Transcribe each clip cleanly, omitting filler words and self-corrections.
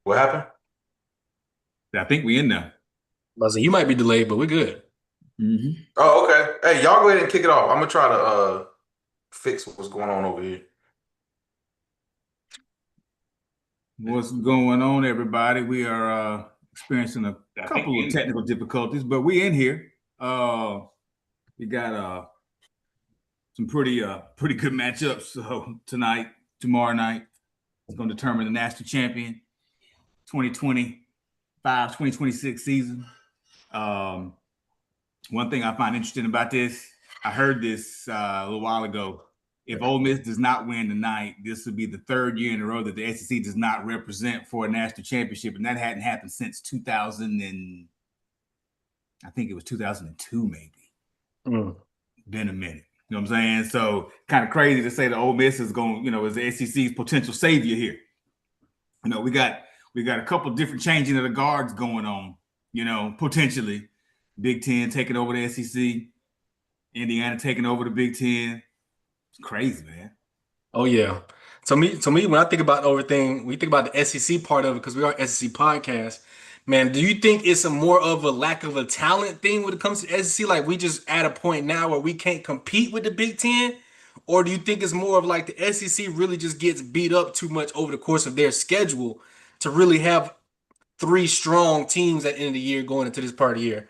What happened? I think we in there. I was like, you might be delayed, but we're good. Oh, okay. Hey, y'all go ahead and kick it off. I'm gonna try to fix what's going on over here. What's going on, everybody? We are experiencing a I think couple we of in technical difficulties, but we in here. We got some pretty good matchups. So tonight, tomorrow night, it's going to determine the national champion 2025, 2026 season. Um, One thing I find interesting about this, I heard this a little while ago. If Ole Miss does not win tonight, this will be the third year in a row that the SEC does not represent for a national championship, and that hadn't happened since 2000 and I think it was 2002, maybe. Mm. Been a minute. You know what I'm saying? So kind of crazy to say that Ole Miss is going, is the SEC's potential savior here. We got a couple different changing of the guards going on. Potentially Big Ten taking over the SEC, Indiana taking over the Big Ten. It's crazy, man. Oh yeah. To me, when I think about everything, we think about the SEC part of it because we are SEC podcast. Man, do you think it's a more of a lack of a talent thing when it comes to SEC? Like we just at a point now where we can't compete with the Big Ten? Or do you think it's more of like the SEC really just gets beat up too much over the course of their schedule to really have three strong teams at the end of the year going into this part of the year?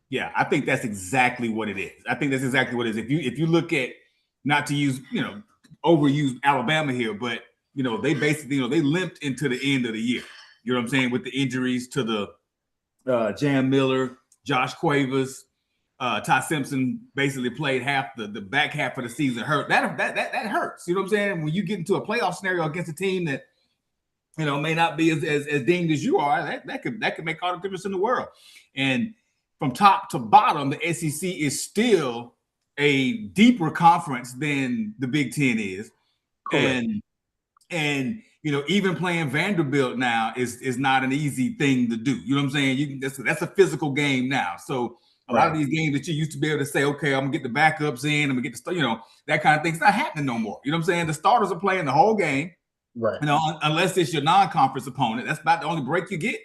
Yeah, I think that's exactly what it is. I think that's exactly what it is. If you look at, not to use overuse Alabama here, but they basically they limped into the end of the year. You know what I'm saying, with the injuries to the Jam Miller, Josh Quavers, Ty Simpson basically played half the back half of the season hurt. That hurts. You know what I'm saying? When you get into a playoff scenario against a team that may not be as dinged as you are, that could make all the difference in the world. And from top to bottom, the SEC is still a deeper conference than the Big Ten is, Correct. and even playing Vanderbilt now is not an easy thing to do. You know what I'm saying? That's a physical game now. So a lot of Right. these games that you used to be able to say, okay, I'm gonna get the backups in, I'm gonna get that kind of thing. It's not happening no more. You know what I'm saying? The starters are playing the whole game. Right. Unless it's your non-conference opponent. That's about the only break you get.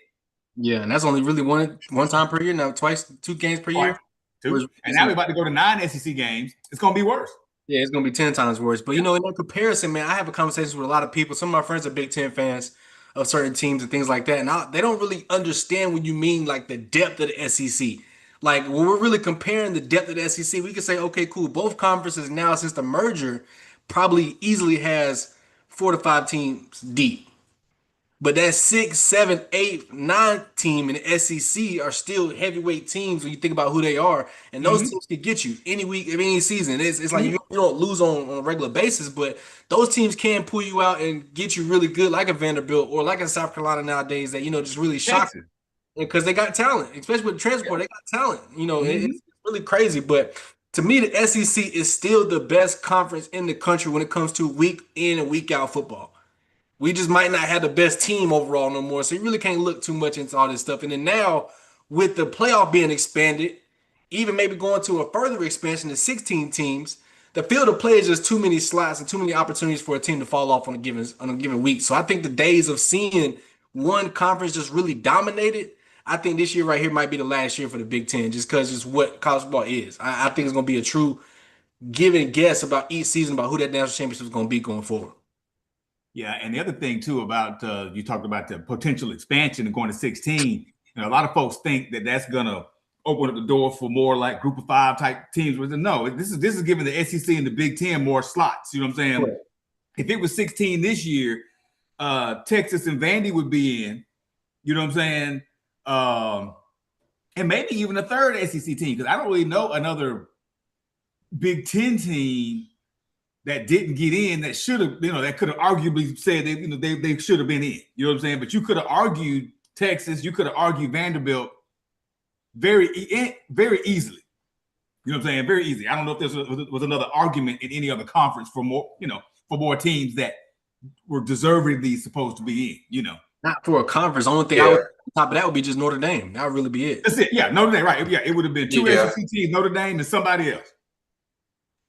Yeah, and that's only really one time per year now, twice, two games per Twice, year. two, and now we're about to go to 9 SEC games. It's gonna be worse. Yeah, it's gonna be 10 times worse. But Yeah. in that comparison, man, I have a conversation with a lot of people. Some of my friends are Big Ten fans of certain teams and things like that. And they don't really understand when you mean like the depth of the SEC. Like when we're really comparing the depth of the SEC, we can say, okay, cool. Both conferences now, since the merger, probably easily has 4 to 5 teams deep. But that six, seven, eight, nine team in the SEC are still heavyweight teams when you think about who they are, and those Mm-hmm. teams can get you any week of any season. It's like Mm-hmm. you don't lose on a regular basis, but those teams can pull you out and get you really good, like a Vanderbilt or like a South Carolina nowadays that just really shock Texas. because they got talent, especially with the Yeah. transport. They got talent. Mm-hmm. It's really crazy, but. To me, the SEC is still the best conference in the country when it comes to week in and week out football. We just might not have the best team overall no more. So you really can't look too much into all this stuff. And then now, with the playoff being expanded, even maybe going to a further expansion to 16 teams, the field of play is just too many slots and too many opportunities for a team to fall off on a given week. So I think the days of seeing one conference just really dominated, I think this year right here might be the last year for the Big Ten, just because it's what college football is. I think it's going to be a true give and guess about each season about who that national championship is going to be going forward. Yeah, and the other thing too about you talked about the potential expansion and going to 16. A lot of folks think that that's gonna open up the door for more like group of five type teams. But no, this is giving the SEC and the Big Ten more slots. You know what I'm saying? Correct. If it was 16 this year, Texas and Vandy would be in. You know what I'm saying? Um, and maybe even a third SEC team because I don't really know another Big Ten team that didn't get in that should have, that could have arguably said that, they should have been in. You know what I'm saying? But you could have argued Texas, you could have argued Vanderbilt very easily. You know what I'm saying? Very easy. I don't know if there was another argument in any other conference for more teams that were deservedly supposed to be in. Not for a conference. The only thing I would Yeah, on top of that would be just Notre Dame. That would really be it. That's it. Yeah, Notre Dame. Right. Yeah, it would have been two yeah. SEC teams, Notre Dame, and somebody else.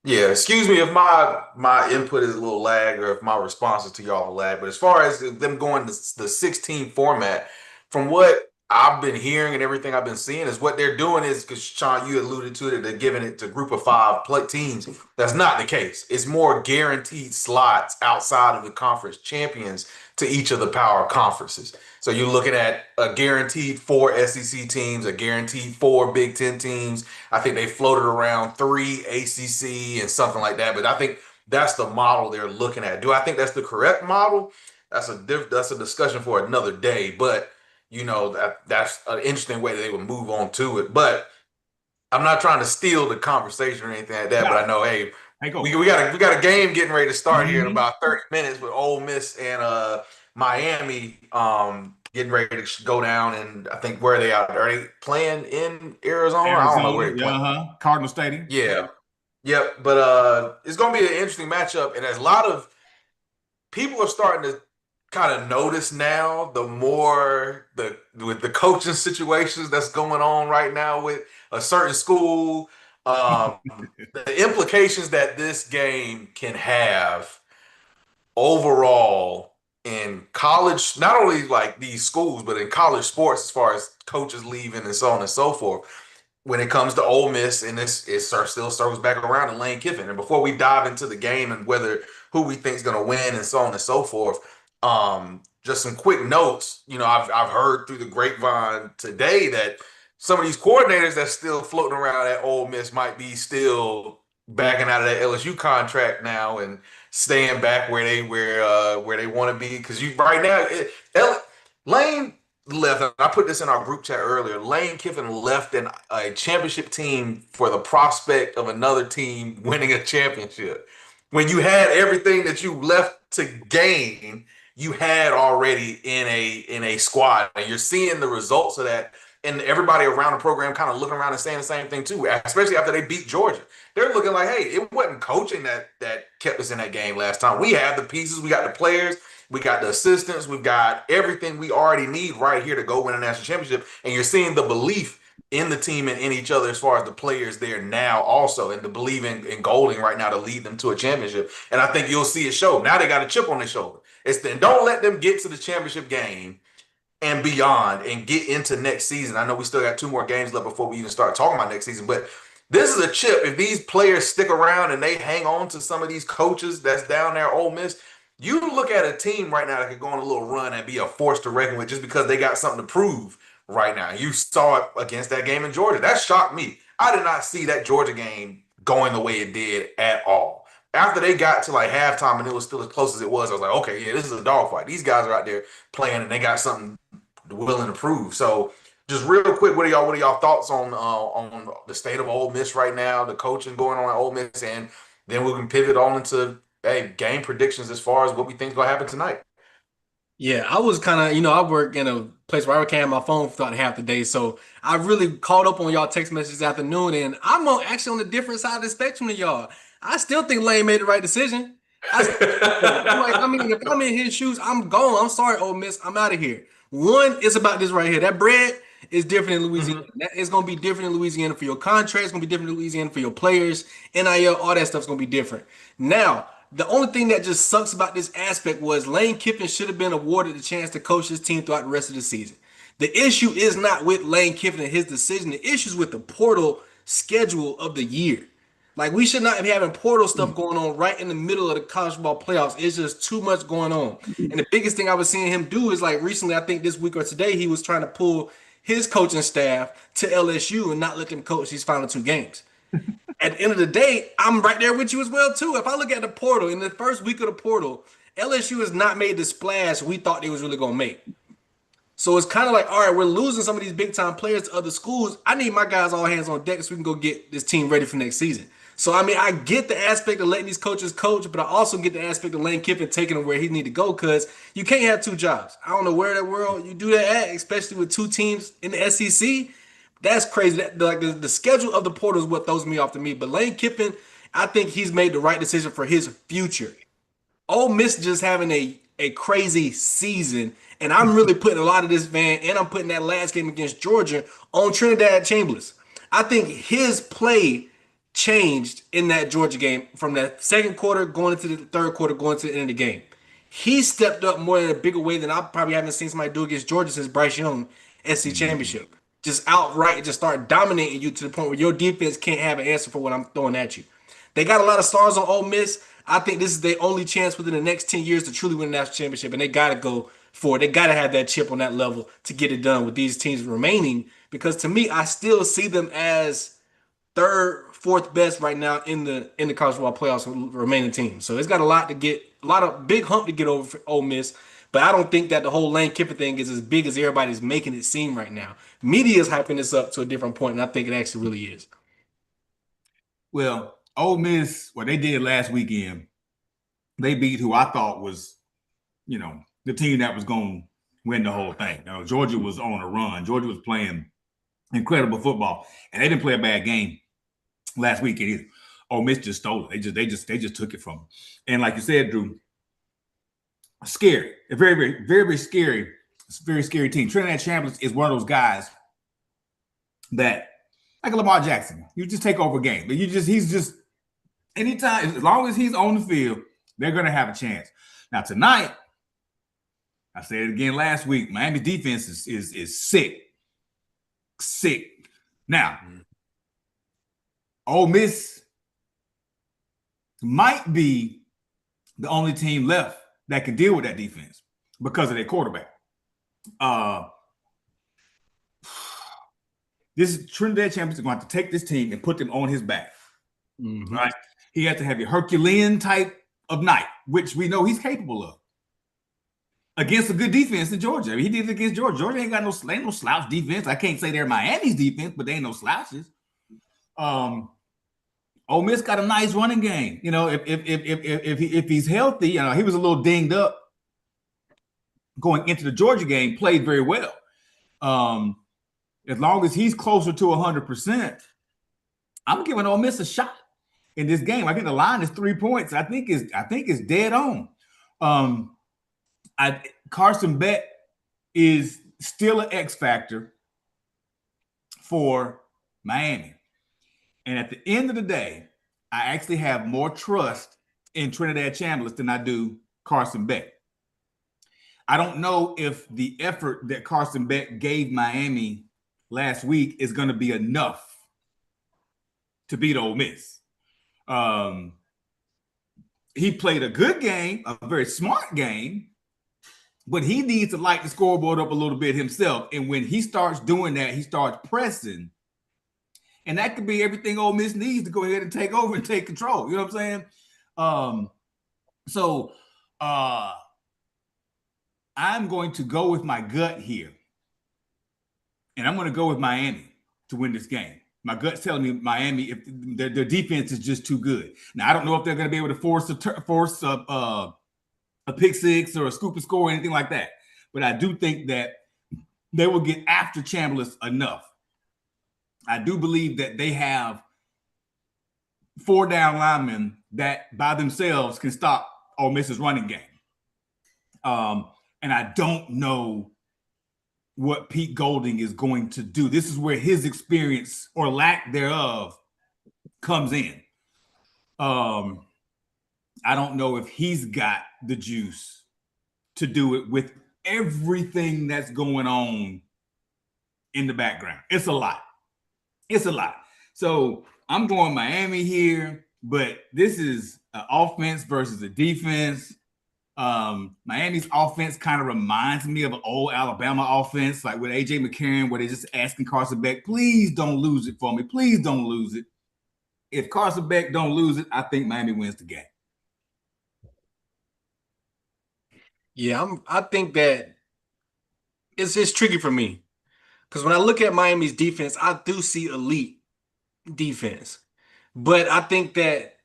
Yeah, excuse me if my input is a little lag or if my responses to y'all are lag. But as far as them going to the 16 format, from what I've been hearing and everything I've been seeing, is what they're doing is because Sean, you alluded to it, they're giving it to group of five play teams. That's not the case. It's more guaranteed slots outside of the conference champions to each of the power conferences. So you're looking at a guaranteed four SEC teams, a guaranteed four Big Ten teams. I think they floated around three ACC and something like that. But I think that's the model they're looking at. Do I think that's the correct model? That's a discussion for another day. But that's an interesting way that they would move on to it. But I'm not trying to steal the conversation or anything like that. But No, I know, hey, hey, we, go. we got a game getting ready to start here in Hmm. about 30 minutes with Ole Miss and Miami getting ready to go down. And I think where are they out? Are they playing in Arizona? I don't know where Arizona, they're yeah, playing. Cardinal Stadium. Yeah. Yep. But it's gonna be an interesting matchup, and there's a lot of people are starting to kind of notice now the more the with the coaching situations that's going on right now with a certain school, um, the implications that this game can have overall in college, not only like these schools, but in college sports as far as coaches leaving and so on and so forth when it comes to Ole Miss, and still circles back around to Lane Kiffin. And before we dive into the game and whether who we think is going to win and so on and so forth, just some quick notes. I've heard through the grapevine today that some of these coordinators that's still floating around at Ole Miss might be still backing out of that LSU contract now and staying back where they want to be because you right now Lane left, and I put this in our group chat earlier. Lane Kiffin left a championship team for the prospect of another team winning a championship. When you had everything that you left to gain, you had already in a squad, and you're seeing the results of that. And everybody around the program kind of looking around and saying the same thing too, especially after they beat Georgia. They're looking like, hey, it wasn't coaching that kept us in that game last time. We have the pieces, we got the players, we got the assistants. We've got everything we already need right here to go win a national championship. And you're seeing the belief in the team and in each other as far as the players there now also and the belief in Golding right now to lead them to a championship. And I think you'll see it show. Now they got a chip on their shoulder. Don't let them get to the championship game and beyond and get into next season. I know we still got two more games left before we even start talking about next season, but this is a chip. If these players stick around and they hang on to some of these coaches that's down there, Ole Miss, you look at a team right now that could go on a little run and be a force to reckon with just because they got something to prove right now. You saw it against that game in Georgia. That shocked me. I did not see that Georgia game going the way it did at all. After they got to like halftime and it was still as close as it was, I was like, okay, yeah, this is a dogfight. These guys are out there playing and they got something willing to prove. So, just real quick, what are y'all thoughts on the state of Ole Miss right now, the coaching going on at Ole Miss, and then we can pivot on into game predictions as far as what we think is gonna happen tonight. Yeah, I was kind of, I work in a place where I can't have my phone throughout half the day. So I really caught up on y'all text messages this afternoon, and actually on the different side of the spectrum than y'all. I still think Lane made the right decision. I still think I'm like, I mean, if I'm in his shoes, I'm gone. I'm sorry, Ole Miss. I'm out of here. One is about this right here. That bread is different in Louisiana. Mhm. It's gonna be different in Louisiana for your contract. It's gonna be different in Louisiana for your players. NIL, all that stuff's gonna be different. Now, the only thing that just sucks about this aspect was Lane Kiffin should have been awarded the chance to coach his team throughout the rest of the season. The issue is not with Lane Kiffin and his decision. The issue is with the portal schedule of the year. Like we should not be having portal stuff going on right in the middle of the college football playoffs. It's just too much going on. And the biggest thing I was seeing him do is like recently, I think this week or today, he was trying to pull his coaching staff to LSU and not let them coach these final two games. At the end of the day, I'm right there with you as well too. If I look at the portal in the first week of the portal, LSU has not made the splash we thought they was really gonna make. So it's kind of like, all right, we're losing some of these big time players to other schools. I need my guys all hands on deck so we can go get this team ready for next season. So I mean, I get the aspect of letting these coaches coach, but I also get the aspect of Lane Kiffin taking them where he need to go because you can't have two jobs. I don't know where in the world you do that at, especially with two teams in the SEC. That's crazy. Like the schedule of the portal is what throws me off to me. But Lane Kiffin, I think he's made the right decision for his future. Ole Miss just having a crazy season, and I'm really putting a lot of this man, and I'm putting that last game against Georgia on Trinidad Chambers. I think his play changed in that Georgia game from that second quarter going into the third quarter, going to the end of the game. He stepped up more in a bigger way than I probably haven't seen somebody do against Georgia since Bryce Young SC Mhm. championship. Just outright, just start dominating you to the point where your defense can't have an answer for what I'm throwing at you. They got a lot of stars on Ole Miss. I think this is their only chance within the next 10 years to truly win a national championship, and they got to go for it. They got to have that chip on that level to get it done with these teams remaining. Because to me, I still see them as third, fourth best right now in the college football playoffs with remaining teams. So it's got a lot to get, a lot of big hump to get over for Ole Miss. But I don't think that the whole Lane Kiffin thing is as big as everybody's making it seem right now. Media is hyping this up to a different point, and I think it actually really is. Well, Ole Miss, what they did last weekend, they beat who I thought was, the team that was going to win the whole thing. Georgia was on a run. Georgia was playing incredible football, and they didn't play a bad game last weekend either. Ole Miss just stole it. They just took it from them. And like you said, Drew, scary. A very, very, very, very scary. It's a very scary team. Trinidad Chambliss is one of those guys that, like Lamar Jackson, you just take over a game. But he's just anytime, as long as he's on the field, they're gonna have a chance. Now tonight, I said it again last week. Miami's defense is sick, sick. Now, Ole Miss might be the only team left that can deal with that defense because of their quarterback. This Trinidad Champions is going to take this team and put them on his back. Mm-hmm. Right? He has to have a Herculean type of night, which we know he's capable of. Against a good defense in Georgia. I mean, he did it against Georgia. Georgia ain't got no slouch defense. I can't say they're Miami's defense, but they ain't no slouches. Ole Miss got a nice running game. If he's healthy, he was a little dinged up going into the Georgia game, played very well. As long as he's closer to 100%, I'm giving Ole Miss a shot in this game. I think the line is 3 points. I think it's dead on. Carson Beck is still an X factor for Miami. And at the end of the day, I actually have more trust in Trinidad Chambliss than I do Carson Beck. I don't know if the effort that Carson Beck gave Miami last week is going to be enough to beat Ole Miss. He played a good game, a very smart game, but he needs to light the scoreboard up a little bit himself. And when he starts doing that, he starts pressing. And that could be everything Ole Miss needs to go ahead and take over and take control. You know what I'm saying? I'm going to go with my gut here. And I'm going to go with Miami to win this game. My gut's telling me Miami, if their defense is just too good. Now, I don't know if they're going to be able to force a pick six or a scoop and score or anything like that. But I do think that they will get after Chambliss enough. I do believe that they have 4 down linemen that by themselves can stop Ole Miss's running game. And I don't know what Pete Golding is going to do. This is where his experience or lack thereof comes in. I don't know if he's got the juice to do it with everything that's going on in the background. It's a lot. So I'm going Miami here, but this is an offense versus a defense. Miami's offense kind of reminds me of an old Alabama offense, like with AJ McCarron, where they're just asking Carson Beck, please don't lose it for me. Please don't lose it. If Carson Beck don't lose it, I think Miami wins the game. Yeah, I think that it's tricky for me because when I look at Miami's defense, I do see elite defense, but I think that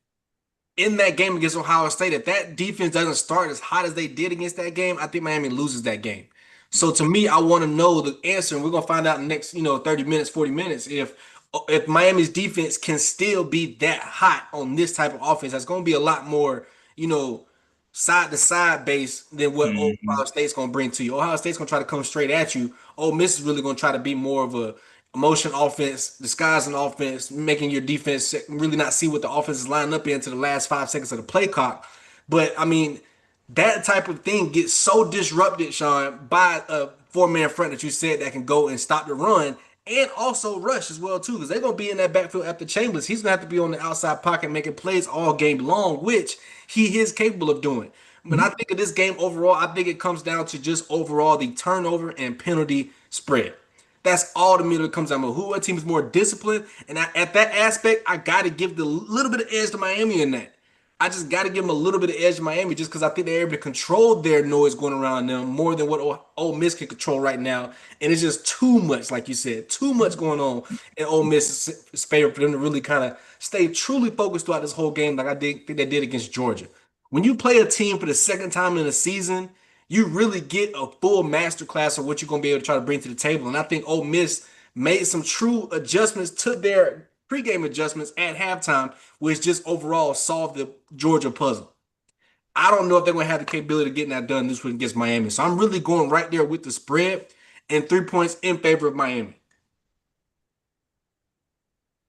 in that game against Ohio State, if that defense doesn't start as hot as they did against that game, I think Miami loses that game. So to me, I want to know the answer, and we're gonna find out in the next, 30 minutes, 40 minutes, if Miami's defense can still be that hot on this type of offense. That's gonna be a lot more, side to side base than what Mm-hmm. Ohio State's gonna bring to you. Ohio State's gonna try to come straight at you. Ole Miss is really gonna try to be more of a motion offense, disguising offense, making your defense really not see what the offense is lining up into the last 5 seconds of the play clock. But I mean, that type of thing gets so disrupted, Sean, by a four-man front that you said that can go and stop the run and also rush as well too, because they're gonna be in that backfield after Chambers. He's gonna have to be on the outside pocket making plays all game long, which he is capable of doing. When I think of this game overall, I think it comes down to just overall the turnover and penalty spread. That's all the meter that comes down to who a team is more disciplined. And at that aspect, I got to give the little bit of edge to Miami in that. I just got to give them a little bit of edge to Miami just because I think they're able to control their noise going around them more than what Ole Miss can control right now. And it's just too much, like you said, too much going on in Ole Miss's favor for them to really kind of stay truly focused throughout this whole game like I think they did against Georgia. When you play a team for the second time in a season, you really get a full masterclass of what you're going to be able to try to bring to the table. And I think Ole Miss made some true adjustments to their pregame adjustments at halftime, which just overall solved the Georgia puzzle. I don't know if they're going to have the capability of getting that done this week against Miami. So I'm really going right there with the spread and 3 points in favor of Miami.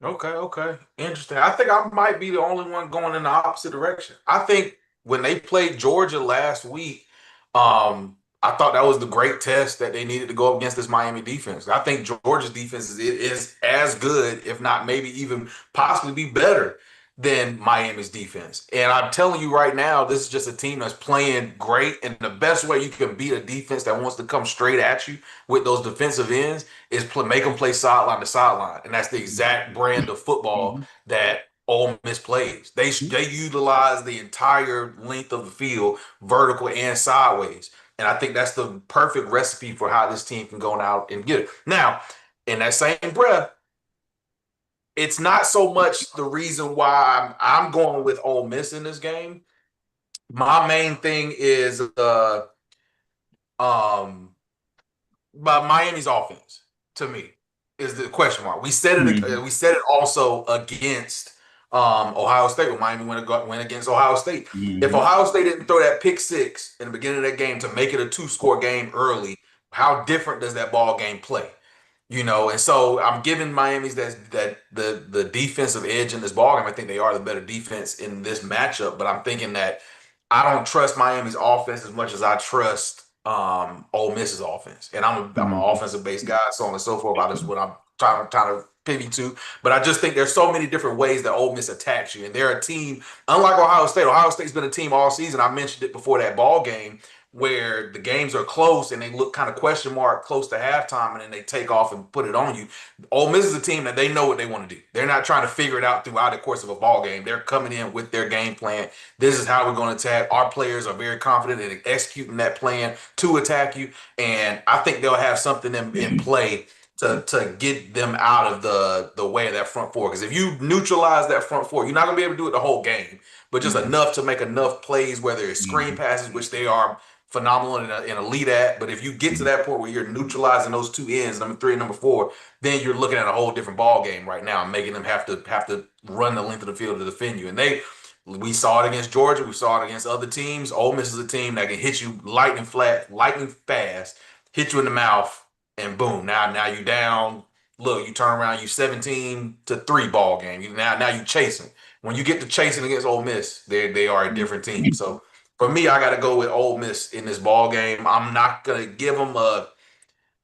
Okay. Interesting. I think I might be the only one going in the opposite direction. I think when they played Georgia last week, I thought that was the great test that they needed to go up against this Miami defense. I think Georgia's defense is as good, if not maybe even possibly be better than Miami's defense. And I'm telling you right now, this is just a team that's playing great. And the best way you can beat a defense that wants to come straight at you with those defensive ends is make them play sideline to sideline. And that's the exact brand of football that Ole Miss plays. They utilize the entire length of the field, vertical and sideways. And I think that's the perfect recipe for how this team can go out and get it. Now, in that same breath, it's not so much the reason why I'm going with Ole Miss in this game. My main thing is um but Miami's offense to me is the question mark. We said it. We said it also against Ohio State when Miami went against Ohio State. If Ohio State didn't throw that pick six in the beginning of that game to make it a 2-score game early, how different does that ball game play? And so I'm giving Miami's that the defensive edge in this ballgame. I think they are the better defense in this matchup, but I'm thinking that I don't trust Miami's offense as much as I trust Ole Miss's offense. And I'm an offensive based guy, so on and so forth. That's what I'm trying to pivot to. But I just think there's so many different ways that Ole Miss attacks you, and they're a team unlike Ohio State. Ohio State's been a team all season. I mentioned it before that ball game, where the games are close and they look kind of question mark close to halftime, and then they take off and put it on you. Ole Miss is a team that they know what they want to do. They're not trying to figure it out throughout the course of a ball game. They're coming in with their game plan. This is how we're going to attack. Our players are very confident in executing that plan to attack you, and I think they'll have something in play to get them out of the way of that front four. Because if you neutralize that front four, you're not going to be able to do it the whole game, but just enough to make enough plays, whether it's screen passes, which they are phenomenal and elite at. But if you get to that point where you're neutralizing those two ends, number 3 and number 4, then you're looking at a whole different ball game right now, making them have to run the length of the field to defend you. And we saw it against Georgia. We saw it against other teams. Ole Miss is a team that can hit you lightning fast, hit you in the mouth, and boom. Now you down. Look, you turn around, you 17-3 ball game. Now you chasing. When you get to chasing against Ole Miss, they are a different team. So for me, I got to go with Ole Miss in this ball game. I'm not gonna give them I'll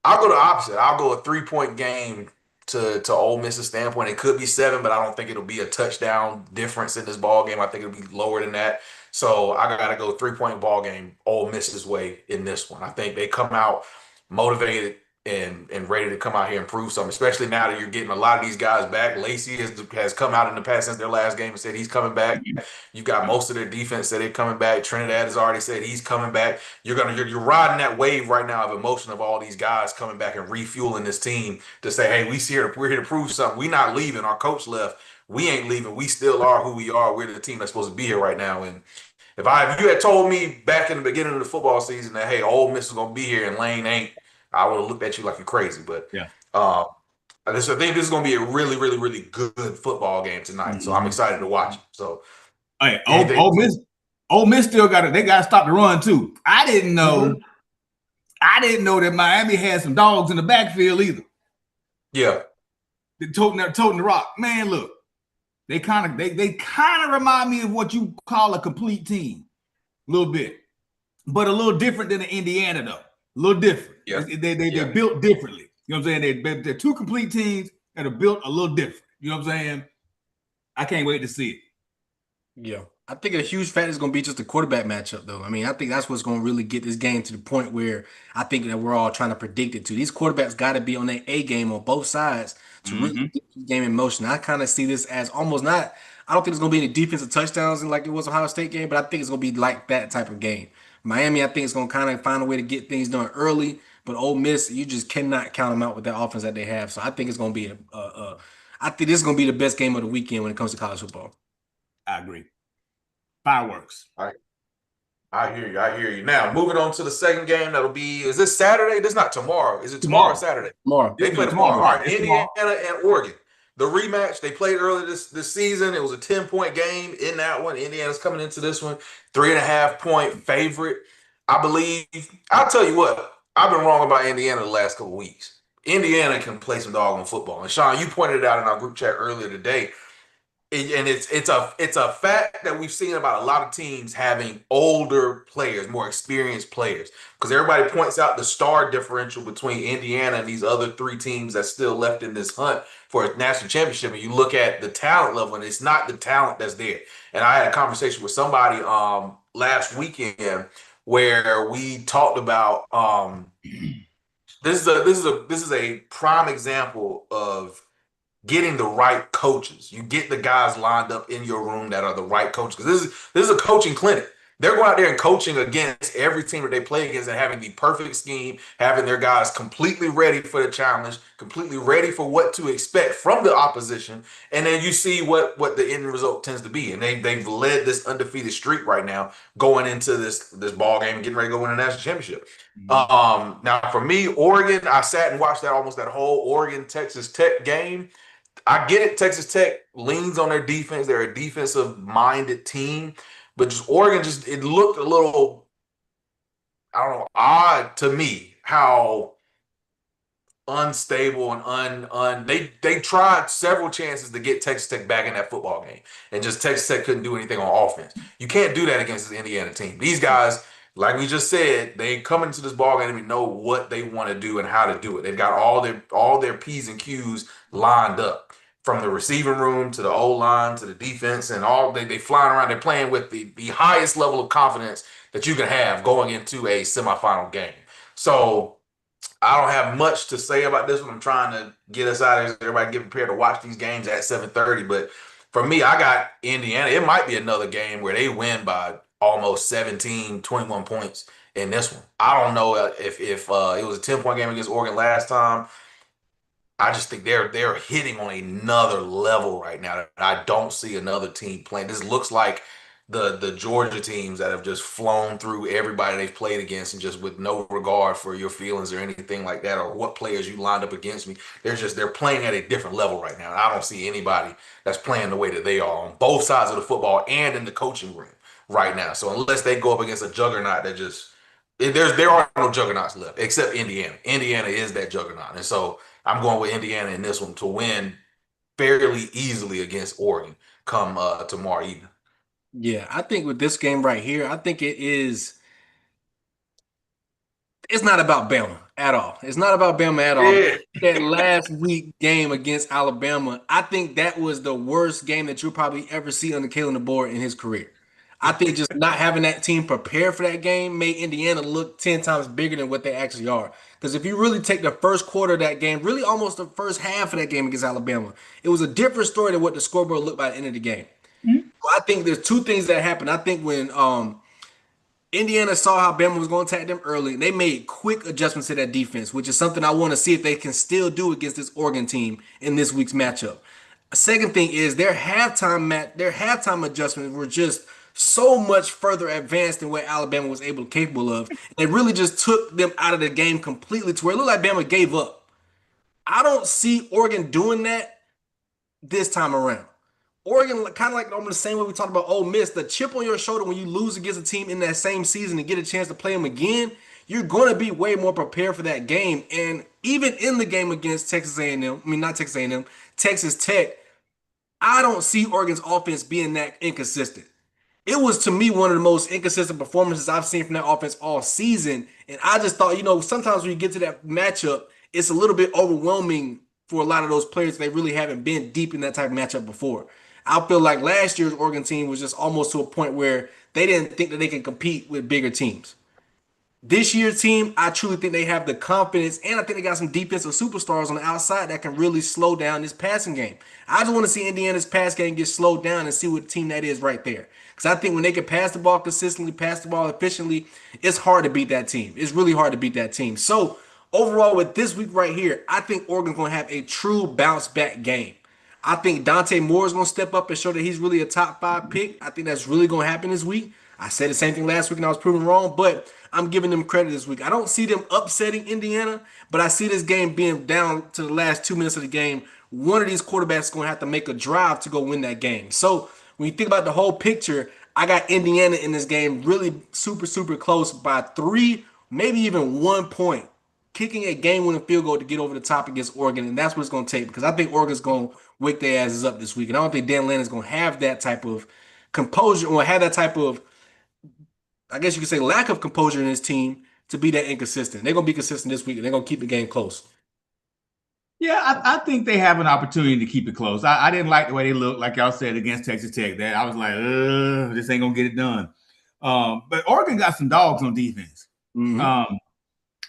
go the opposite. I'll go a 3-point game to Ole Miss's standpoint. It could be 7, but I don't think it'll be a touchdown difference in this ball game. I think it'll be lower than that. So I got to go 3-point ball game Ole Miss's way in this one. I think they come out motivated and ready to come out here and prove something, especially now that you're getting a lot of these guys back. Lacey has come out in the past since their last game and said he's coming back. You've got most of their defense said they're coming back. Trinidad has already said he's coming back. You're riding that wave right now of emotion of all these guys coming back and refueling this team to say, hey, we're here to prove something. We're not leaving. Our coach left. We ain't leaving. We still are who we are. We're the team that's supposed to be here right now. And if you had told me back in the beginning of the football season that, hey, Ole Miss is going to be here and Lane ain't, I would have looked at you like you're crazy. But yeah, I think this is going to be a really, really, really good football game tonight. So I'm excited to watch it. So, hey, Ole Miss still got it. They got to stop the run too. I didn't know that Miami had some dogs in the backfield either. Yeah. Toting the rock. Man, look, they kind of remind me of what you call a complete team, a little bit, but a little different than the Indiana though. A little different. Yeah, They're yeah. built differently. You know what I'm saying? They're two complete teams that are built a little different. You know what I'm saying? I can't wait to see it. Yeah. I think a huge factor is going to be just the quarterback matchup, though. I mean, I think that's what's going to really get this game to the point where I think that we're all trying to predict it to. These quarterbacks got to be on their A game on both sides to really Mm-hmm. get the game in motion. I kind of see this as almost not, I don't think it's going to be any defensive touchdowns in like it was Ohio State game, but I think it's going to be like that type of game. Miami, I think, is going to kind of find a way to get things done early, but Ole Miss, you just cannot count them out with that offense that they have. So I think it's going to be I think this is going to be the best game of the weekend when it comes to college football. I agree. Fireworks. I hear you. I hear you. Now, moving on to the second game, that'll be, is this Saturday? This is not tomorrow. Is it tomorrow or Tomorrow. Saturday? Tomorrow. They play tomorrow. Tomorrow. All right, It's Indiana tomorrow. and Oregon. The rematch, they played earlier this season. It was a 10-point game in that one. Indiana's coming into this one, 3.5-point favorite. I believe, I'll tell you what, I've been wrong about Indiana the last couple of weeks. Indiana can play some doggone football. And Sean, you pointed it out in our group chat earlier today. And it's a fact that we've seen about a lot of teams having older players, more experienced players, because everybody points out the star differential between Indiana and these other three teams that's still left in this hunt for a national championship. And you look at the talent level, and it's not the talent that's there. And I had a conversation with somebody last weekend where we talked about this is a prime example of getting the right coaches. You get the guys lined up in your room that are the right coaches. Because this is a coaching clinic. They're going out there and coaching against every team that they play against and having the perfect scheme, having their guys completely ready for the challenge, completely ready for what to expect from the opposition. And then you see what the end result tends to be. And they've led this undefeated streak right now going into this ball game and getting ready to go win a national championship. Now for me, Oregon, I sat and watched that whole Oregon Texas Tech game. I get it. Texas Tech leans on their defense. They're a defensive minded team, but just Oregon, it looked a little, I don't know, odd to me how unstable and they tried several chances to get Texas Tech back in that football game, and just Texas Tech couldn't do anything on offense. You can't do that against this Indiana team. These guys, like we just said, they come into this ball game and know what they want to do and how to do it. They've got all their P's and Q's lined up. From the receiving room to the O line to the defense, and all they flying around. They're playing with the highest level of confidence that you can have going into a semifinal game. So I don't have much to say about this one. I'm trying to get us out of here so everybody get prepared to watch these games at 7:30. But for me, I got Indiana. It might be another game where they win by almost 17, 21 points in this one. I don't know if it was a 10-point game against Oregon last time. I just think they're hitting on another level right now. I don't see another team playing. This looks like the Georgia teams that have just flown through everybody they've played against, and just with no regard for your feelings or anything like that, or what players you lined up against me. They're playing at a different level right now. And I don't see anybody that's playing the way that they are on both sides of the football and in the coaching room right now. So unless they go up against a juggernaut that just there are no juggernauts left except Indiana. Indiana is that juggernaut, and so I'm going with Indiana in this one to win fairly easily against Oregon come tomorrow evening. Yeah, I think with this game right here, I think it's not about Bama at all. It's not about Bama at all. Yeah. That last week game against Alabama, I think that was the worst game that you'll probably ever see on the Kalen DeBoer in his career. I think just not having that team prepared for that game made Indiana look 10 times bigger than what they actually are. Because if you really take the first quarter of that game, really almost the first half of that game against Alabama, it was a different story than what the scoreboard looked by the end of the game. I think there's two things that happened. I think when Indiana saw how Bama was going to attack them early, and they made quick adjustments to that defense, which is something I want to see if they can still do against this Oregon team in this week's matchup. A second thing is their halftime adjustments were just so much further advanced than what Alabama was capable of. It really just took them out of the game completely to where it looked like Bama gave up. I don't see Oregon doing that this time around. Oregon, kind of like on the same way we talked about Ole Miss, the chip on your shoulder when you lose against a team in that same season and get a chance to play them again, you're going to be way more prepared for that game. And even in the game against Texas A&M, I mean not Texas A&M, Texas Tech, I don't see Oregon's offense being that inconsistent. It was to me one of the most inconsistent performances I've seen from that offense all season. And I just thought, sometimes when you get to that matchup, it's a little bit overwhelming for a lot of those players. They really haven't been deep in that type of matchup before. I feel like last year's Oregon team was just almost to a point where they didn't think that they can compete with bigger teams. This year's team, I truly think they have the confidence, and I think they got some defensive superstars on the outside that can really slow down this passing game. I just want to see Indiana's pass game get slowed down and see what team that is right there. Because I think when they can pass the ball consistently, pass the ball efficiently, it's hard to beat that team. It's really hard to beat that team. So overall, with this week right here, I think Oregon's going to have a true bounce back game. I think Dante Moore is going to step up and show that he's really a top 5 pick. I think that's really going to happen this week. I said the same thing last week and I was proven wrong, but I'm giving them credit this week. I don't see them upsetting Indiana, but I see this game being down to the last 2 minutes of the game. One of these quarterbacks is going to have to make a drive to go win that game. So when you think about the whole picture, I got Indiana in this game really super, super close by 3, maybe even 1 point, kicking a game-winning field goal to get over the top against Oregon, and that's what it's going to take because I think Oregon's going to wake their asses up this week, and I don't think Dan Lannon's going to have that type of composure or have that type of, I guess you could say, lack of composure in his team to be that inconsistent. They're going to be consistent this week, and they're going to keep the game close. Yeah, I think they have an opportunity to keep it close. I didn't like the way they looked, like y'all said, against Texas Tech. That I was like, this ain't going to get it done. But Oregon got some dogs on defense. Mm-hmm.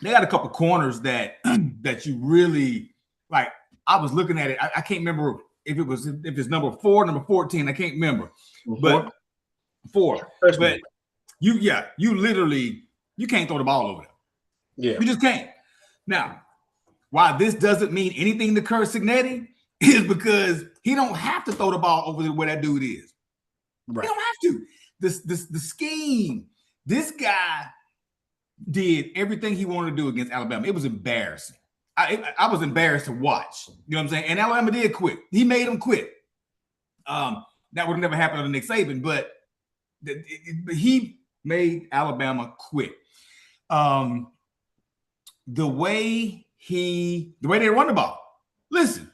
They got a couple corners that that you really like. I was looking at it. I can't remember if it's number 4, number 14. I can't remember, but 4. But you literally you can't throw the ball over them. Yeah, You just can't. Now, why this doesn't mean anything to Kurt Signetti is because he don't have to throw the ball over where that dude is. Right. He don't have to. The scheme. This guy did everything he wanted to do against Alabama. It was embarrassing. I was embarrassed to watch. You know what I'm saying? And Alabama did quit. He made them quit. That would have never happened under Nick Saban, but he made Alabama quit. The way they run the ball. Listen,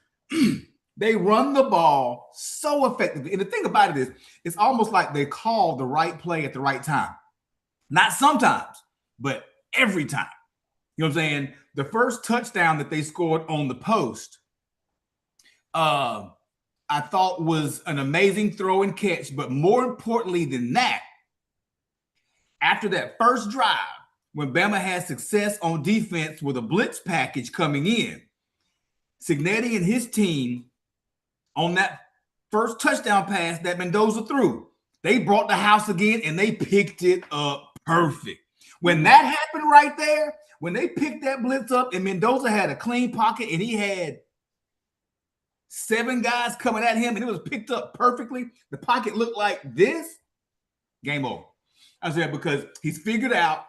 they run the ball so effectively. And the thing about it is, it's almost like they call the right play at the right time. Not sometimes, but every time. You know what I'm saying? The first touchdown that they scored on the post, I thought was an amazing throw and catch. But more importantly than that, after that first drive, when Bama had success on defense with a blitz package coming in, Signetti and his team on that first touchdown pass that Mendoza threw, they brought the house again and they picked it up perfect. When that happened right there, when they picked that blitz up and Mendoza had a clean pocket and he had 7 guys coming at him and it was picked up perfectly, the pocket looked like this, game over. I said, because he's figured out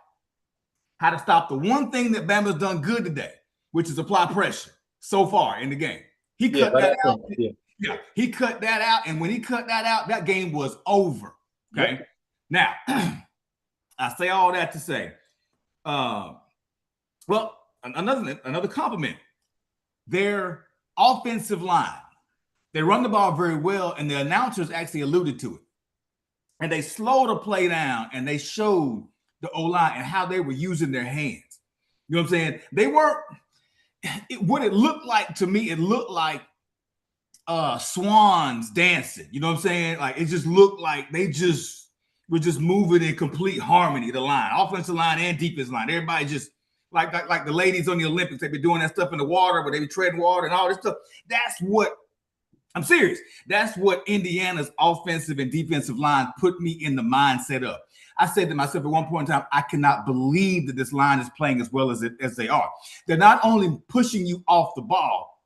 how to stop the one thing that Bama's done good today, which is apply pressure so far in the game. He cut that out. Yeah, he cut that out. And when he cut that out, that game was over. Okay. Yep. Now, I say all that to say, well, another compliment. Their offensive line, they run the ball very well, and the announcers actually alluded to it. And they slowed the play down, and they showed the O-line and how they were using their hands. You know what I'm saying? They weren't what it looked like to me, it looked like swans dancing. You know what I'm saying? Like it just looked like they just were just moving in complete harmony, the line, offensive line and defensive line. Everybody just like the ladies on the Olympics, they've been doing that stuff in the water, but they be treading water and all this stuff. That's what I'm serious. That's what Indiana's offensive and defensive line put me in the mindset of. I said to myself at one point in time, I cannot believe that this line is playing as well as they are. They're not only pushing you off the ball,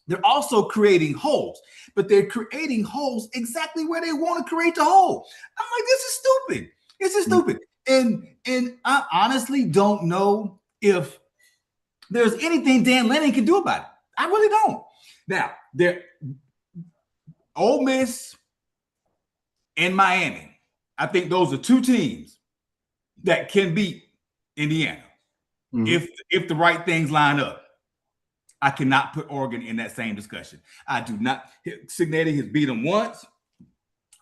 they're also creating holes, but they're creating holes exactly where they want to create the hole. I'm like, this is stupid. This is stupid. And I honestly don't know if there's anything Dan Lanning can do about it. I really don't. Now, Ole Miss and Miami, I think those are 2 teams that can beat Indiana. If the right things line up, I cannot put Oregon in that same discussion. I do not. Cignetti has beat them once.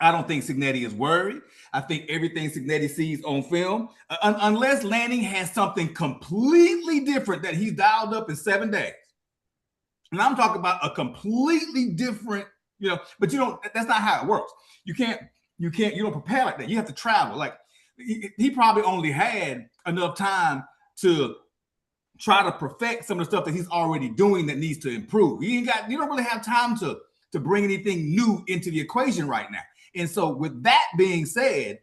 I don't think Cignetti is worried. I think everything Cignetti sees on film, unless Lanning has something completely different that he's dialed up in 7 days. And I'm talking about a completely different, but you don't, that's not how it works. You don't prepare like that. You have to travel. Like he probably only had enough time to try to perfect some of the stuff that he's already doing that needs to improve. You don't really have time to bring anything new into the equation right now. And so with that being said,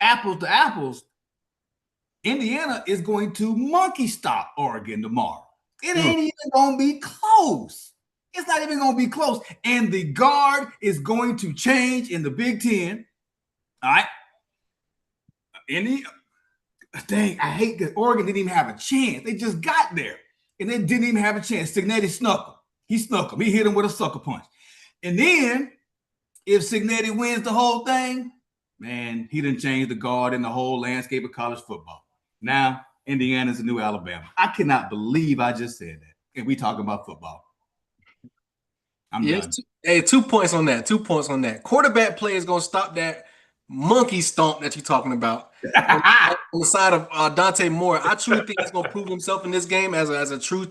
apples to apples, Indiana is going to monkey stop Oregon tomorrow. It ain't even going to be close. It's not even going to be close. And the guard is going to change in the Big Ten. All right. Dang, I hate that Oregon didn't even have a chance. They just got there. And they didn't even have a chance. Cignetti snuck him. He snuck him. He hit him with a sucker punch. And then if Cignetti wins the whole thing, man, he done changed the guard in the whole landscape of college football. Now, Indiana's the new Alabama. I cannot believe I just said that. And we talking about football. I'm done. Hey, 2 points on that. 2 points on that. Quarterback play is going to stop that monkey stomp that you're talking about. On the side of Dante Moore, I truly think he's going to prove himself in this game as a true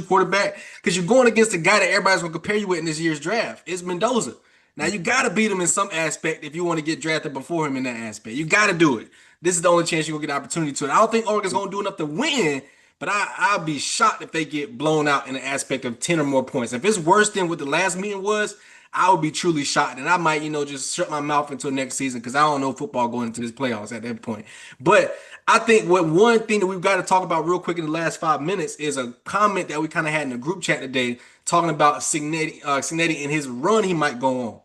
quarterback, because you're going against the guy that everybody's going to compare you with in this year's draft. It's Mendoza. Now, you got to beat him in some aspect if you want to get drafted before him in that aspect. You got to do it. This is the only chance you're going to get an opportunity to it. I don't think Oregon's going to do enough to win, but I'll be shocked if they get blown out in the aspect of 10 or more points. If it's worse than what the last meeting was, I would be truly shocked. And I might, just shut my mouth until next season, because I don't know football going into this playoffs at that point. But I think one thing that we've got to talk about real quick in the last 5 minutes is a comment that we kind of had in the group chat today talking about Cignetti and his run he might go on.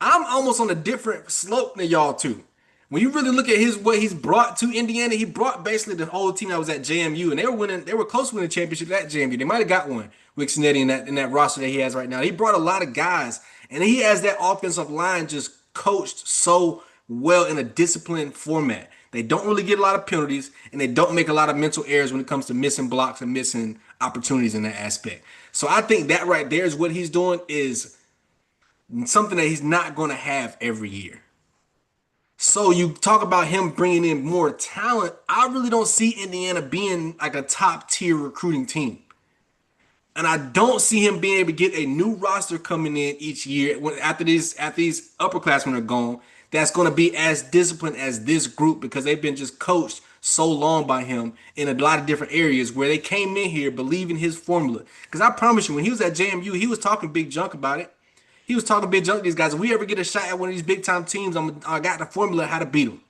I'm almost on a different slope than y'all too. When you really look at what he's brought to Indiana, he brought basically the whole team that was at JMU, and they were close to winning championship at JMU. They might have got one with Cignetti in that roster that he has right now. He brought a lot of guys, and he has that offensive line just coached so well in a disciplined format. They don't really get a lot of penalties, and they don't make a lot of mental errors when it comes to missing blocks and missing opportunities in that aspect. So I think that right there is what he's doing is something that he's not going to have every year. So you talk about him bringing in more talent. I really don't see Indiana being like a top tier recruiting team. And I don't see him being able to get a new roster coming in each year after these upperclassmen are gone that's going to be as disciplined as this group, because they've been just coached so long by him in a lot of different areas where they came in here believing his formula. Because I promise you, when he was at JMU, he was talking big junk about it. He was talking big junk to these guys. If we ever get a shot at one of these big time teams, I got the formula how to beat them.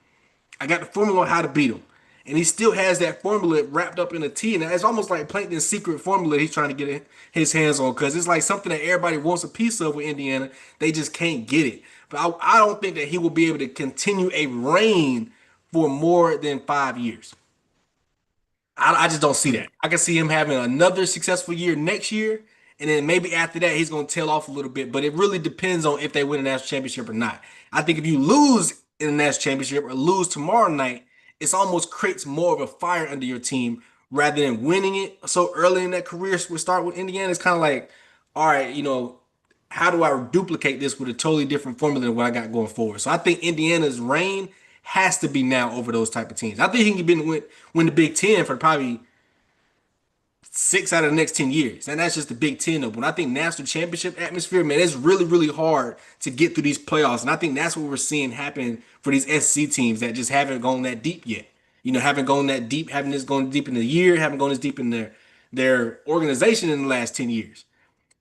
I got the formula how to beat them. And he still has that formula wrapped up in a T. And it's almost like Plankton's secret formula he's trying to get his hands on, because it's like something that everybody wants a piece of with Indiana. They just can't get it. But I don't think that he will be able to continue a reign for more than 5 years. I just don't see that. I can see him having another successful year next year, and then maybe after that, he's going to tail off a little bit. But it really depends on if they win a national championship or not. I think if you lose in the national championship or lose tomorrow night, it almost creates more of a fire under your team rather than winning it so early in that career. We start with Indiana. It's kind of like, all right, how do I duplicate this with a totally different formula than what I got going forward? So I think Indiana's reign has to be now over those type of teams. I think he can win the Big Ten for probably 6 out of the next 10 years. And that's just the Big Ten. But when I think national championship atmosphere, man, it's really, really hard to get through these playoffs. And I think that's what we're seeing happen for these SC teams that just haven't gone that deep yet. Haven't gone that deep, haven't just gone deep in the year, haven't gone as deep in their organization in the last 10 years.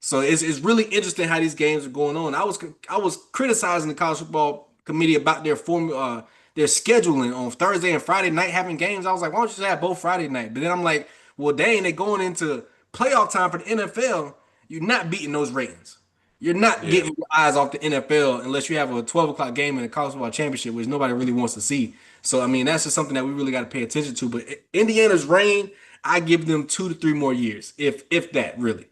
So it's really interesting how these games are going on. I was criticizing the college football committee about their scheduling on Thursday and Friday night having games. I was like, why don't you just have both Friday night? But then I'm like, well, dang, they're going into playoff time for the NFL. You're not beating those ratings. You're not getting your eyes off the NFL unless you have a 12 o'clock game in the college football championship, which nobody really wants to see. So, I mean, that's just something that we really got to pay attention to. But Indiana's reign, I give them 2 to 3 more years, if that, really.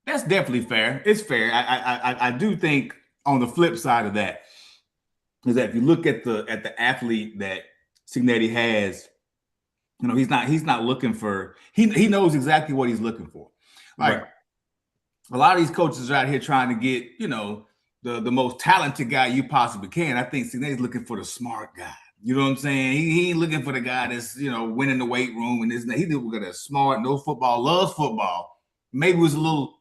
That's definitely fair. It's fair. I do think on the flip side of that is that if you look at the athlete that Signetti has, he's not looking for, he knows exactly what he's looking for. Like Right. a lot of these coaches are out here trying to get, the most talented guy you possibly can. I think Signetti's looking for the smart guy. You know what I'm saying? He ain't looking for the guy that's, winning the weight room and this and that. He's looking at a smart, knows football, loves football. Maybe was a little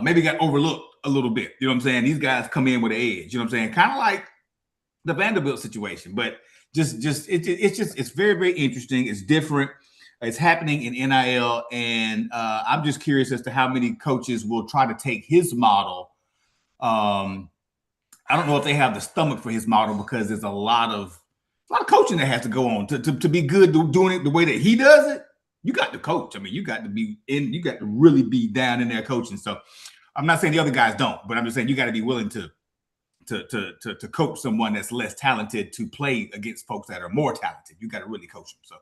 maybe got overlooked a little bit. You know what I'm saying? These guys come in with an edge. You know what I'm saying? Kind of like the Vanderbilt situation, but it's very, very interesting. It's different. It's happening in NIL, and I'm just curious as to how many coaches will try to take his model. I don't know if they have the stomach for his model because there's a lot of coaching that has to go on to be good doing it the way that he does it. You got to coach. I mean, you got to be in. You got to really be down in there coaching. So I'm not saying the other guys don't, but I'm just saying you got to be willing to coach someone that's less talented to play against folks that are more talented. You got to really coach them. So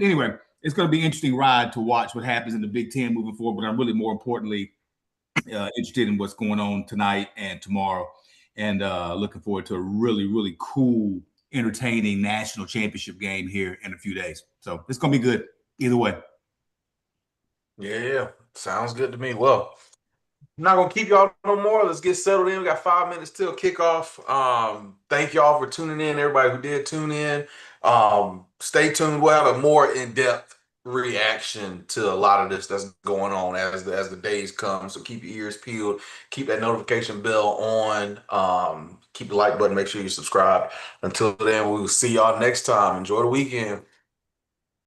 anyway, it's going to be an interesting ride to watch what happens in the Big Ten moving forward. But I'm really more importantly interested in what's going on tonight and tomorrow, and looking forward to a really, really cool, entertaining national championship game here in a few days. So it's going to be good either way. Yeah, sounds good to me. Well, I'm not gonna keep y'all no more. Let's get settled in. We got 5 minutes till kickoff. Thank y'all for tuning in. Everybody who did tune in. Stay tuned. We'll have a more in-depth reaction to a lot of this that's going on as the days come. So keep your ears peeled. Keep that notification bell on. Keep the like button. Make sure you subscribe. Until then, we will see y'all next time. Enjoy the weekend.